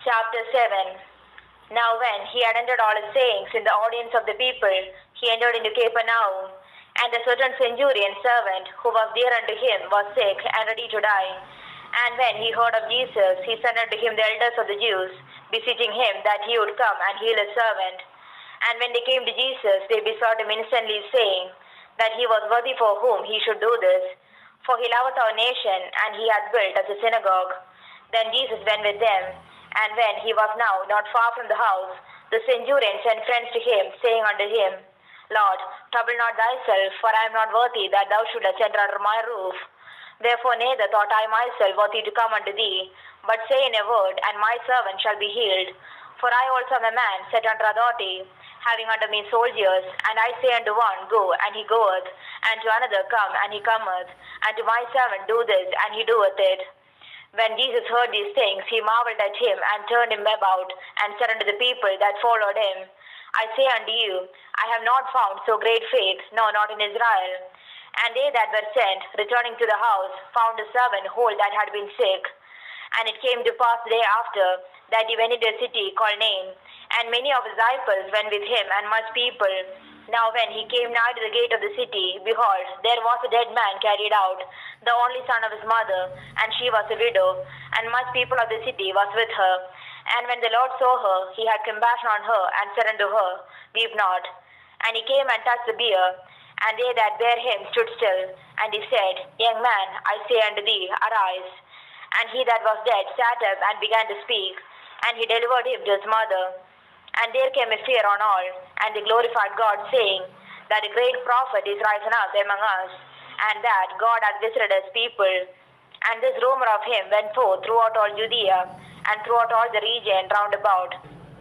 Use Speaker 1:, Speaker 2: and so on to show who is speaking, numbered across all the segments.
Speaker 1: Chapter 7. Now when he had ended all his sayings in the audience of the people, he entered into Capernaum. And a certain centurion servant, who was dear unto him, was sick and ready to die. And when he heard of Jesus, he sent unto him the elders of the Jews, beseeching him that he would come and heal his servant. And when they came to Jesus, they besought him instantly, saying that he was worthy for whom he should do this. For he loveth our nation, and he hath built us a synagogue. Then Jesus went with them. And when he was now not far from the house, the centurion sent friends to him, saying unto him, Lord, trouble not thyself, for I am not worthy that thou shouldest enter under my roof. Therefore neither thought I myself worthy to come unto thee, but say in a word, and my servant shall be healed. For I also am a man set under authority, having under me soldiers, and I say unto one, Go, and he goeth, and to another, Come, and he cometh, and to my servant, Do this, and he doeth it. When Jesus heard these things, he marveled at him, and turned him about, and said unto the people that followed him, I say unto you, I have not found so great faith, no, not in Israel. And they that were sent, returning to the house, found a servant whole that had been sick. And it came to pass the day after, that he went into a city called Nain, and many of his disciples went with him, and much people. Now when he came nigh to the gate of the city, behold, there was a dead man carried out, the only son of his mother, and she was a widow, and much people of the city was with her. And when the Lord saw her, he had compassion on her, and said unto her, Weep not. And he came and touched the bier, and they that bare him stood still. And he said, Young man, I say unto thee, arise. And he that was dead sat up and began to speak, and he delivered him to his mother. And there came a fear on all, and they glorified God, saying, that a great prophet is risen up among us, and that God hath visited his people. And this rumor of him went forth throughout all Judea, and throughout all the region round about.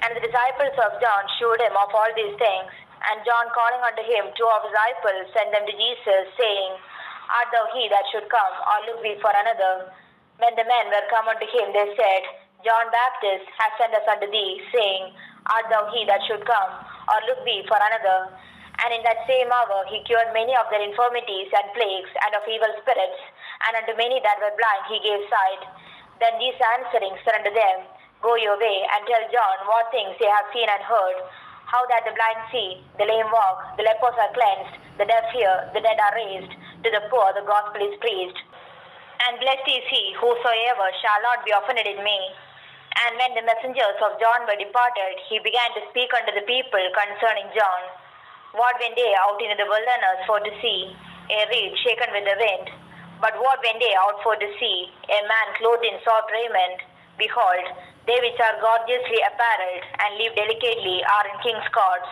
Speaker 1: And the disciples of John shewed him of all these things. And John calling unto him 2 of his disciples sent them to Jesus, saying, Art thou he that should come, or look we for another? When the men were come unto him, they said, John Baptist hath sent us unto thee, saying, Art thou he that should come, or look we for another? And in that same hour he cured many of their infirmities and plagues, and of evil spirits, and unto many that were blind he gave sight. Then these answering said unto them, Go your way, and tell John what things ye have seen and heard, how that the blind see, the lame walk, the lepers are cleansed, the deaf hear, the dead are raised, to the poor the gospel is preached. And blessed is he whosoever shall not be offended in me. And when the messengers of John were departed, he began to speak unto the people concerning John. What went they out into the wilderness for to see? A reed shaken with the wind. But what went they out for to see? A man clothed in soft raiment. Behold, they which are gorgeously apparelled, and live delicately, are in king's courts.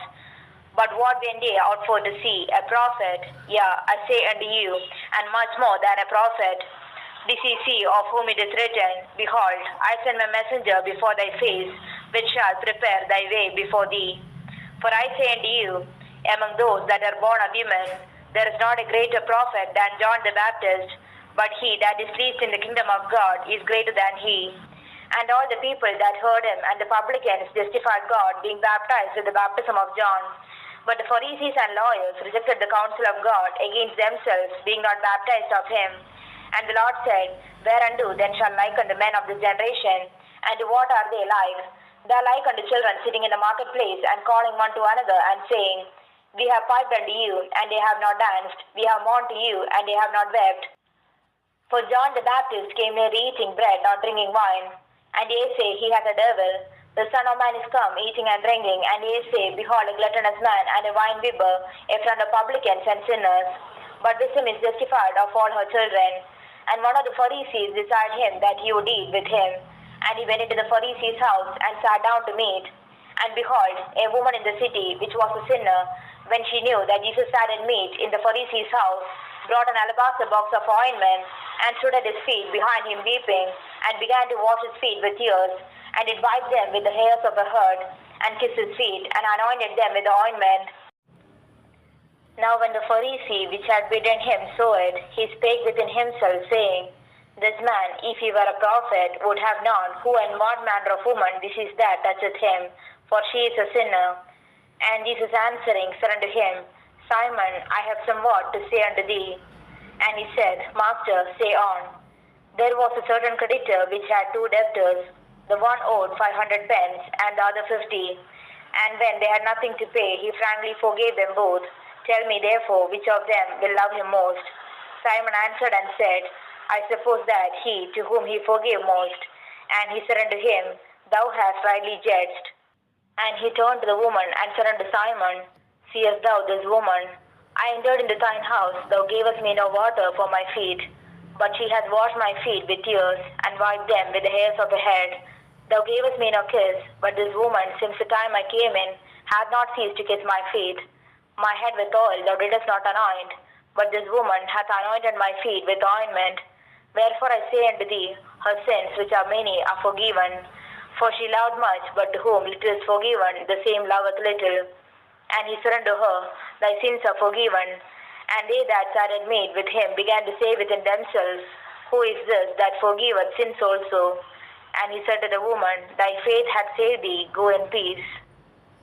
Speaker 1: But what went they out for to see? A prophet. Yea, I say unto you, and much more than a prophet. This is he of whom it is written, Behold, I send my messenger before thy face, which shall prepare thy way before thee. For I say unto you, among those that are born of women, there is not a greater prophet than John the Baptist, but he that is least in the kingdom of God is greater than he. And all the people that heard him and the publicans justified God, being baptized with the baptism of John. But the Pharisees and lawyers rejected the counsel of God against themselves, being not baptized of him. And the Lord said, Whereunto then shall liken the men of this generation? And to what are they like? They are like unto children sitting in the marketplace, and calling one to another, and saying, We have piped unto you, and they have not danced. We have mourned to you, and they have not wept. For John the Baptist came near eating bread, not drinking wine. And ye say, He hath a devil. The Son of Man is come, eating and drinking. And ye say, Behold, a gluttonous man, and a winebibber, a friend of publicans and sinners. But wisdom is justified of all her children. And one of the Pharisees desired him that he would eat with him. And he went into the Pharisee's house, and sat down to meat. And behold, a woman in the city, which was a sinner, when she knew that Jesus sat at meat in the Pharisee's house, brought an alabaster box of ointment, and stood at his feet behind him weeping, and began to wash his feet with tears, and did wipe them with the hairs of the head, and kissed his feet, and anointed them with the ointment. Now when the Pharisee which had bidden him saw it, he spake within himself, saying, This man, if he were a prophet, would have known who and what manner of woman this is that toucheth him, for she is a sinner. And Jesus answering said unto him, Simon, I have somewhat to say unto thee. And he said, Master, say on. There was a certain creditor which had 2 debtors. The one owed 500 pence and the other 50. And when they had nothing to pay, he frankly forgave them both. Tell me, therefore, which of them will love him most? Simon answered and said, I suppose that he to whom he forgave most. And he said unto him, Thou hast rightly judged. And he turned to the woman and said unto Simon, Seest thou this woman? I entered into thine house, thou gavest me no water for my feet, but she hath washed my feet with tears, and wiped them with the hairs of her head. Thou gavest me no kiss, but this woman, since the time I came in, hath not ceased to kiss my feet. My head with oil thou didst not anoint, but this woman hath anointed my feet with ointment. Wherefore I say unto thee, her sins, which are many, are forgiven. For she loved much, but to whom little is forgiven, the same loveth little. And he said unto her, Thy sins are forgiven. And they that sat at meat with him began to say within themselves, Who is this that forgiveth sins also? And he said to the woman, Thy faith hath saved thee, go in peace.